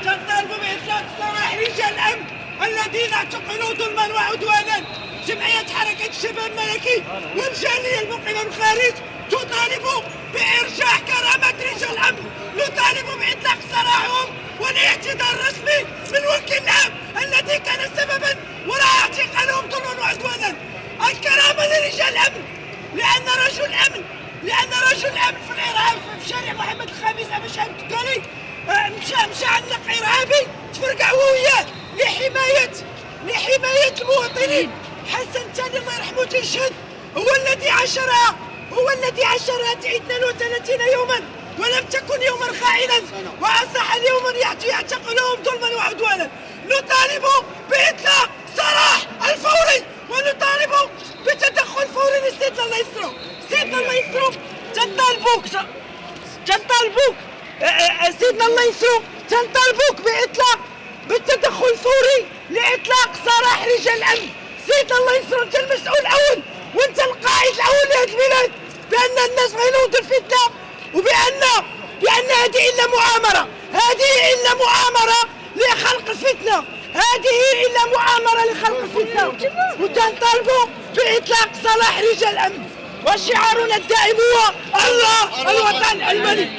نطالب بإطلاق سراح رجال الأمن الذين اعتقلوا ظلما وعدوانا. جمعية حركة الشباب الملكي والجالية المقيمة بالخارج تطالب بإرجاع كرامة رجال الأمن، نطالب بإطلاق سراحهم والاعتذار الرسمي من وكيل العام الذي كان سببا وراء اعتقالهم ظلما وعدوانا. الكرامة لرجال الأمن، لأن رجل الأمن في الإرهاب في شارع محمد الخامس أبو شعب التقالي مشى علق إرهابي تفرقعوا وياه لحماية المواطنين. حسن تاني الله يرحمه تيشهد هو الذي عاشرها 32 يوما ولم تكن يوما خائنا، وأصح اليوم يعتقلهم ظلما وعدوانا. نطالب بإطلاق سراح الفوري ونطالب بتدخل فوري لسيدنا الله يسرو. سيدنا الله يسرو تنطالبوك سيدنا الله يسرو تنطالبوك بالتدخل الفوري لإطلاق سراح رجال الأمن. سيدنا الله يسرو أنت المسؤول الأول وأنت القائد الأول لهذه البلاد، بأن الناس غينوضوا الفتنة وبأن هذه إلا مؤامرة لخلق الفتنة، وتنطالبوا بإطلاق سراح رجال الأمن. وشعارنا الدائم هو الله الوطن الملك.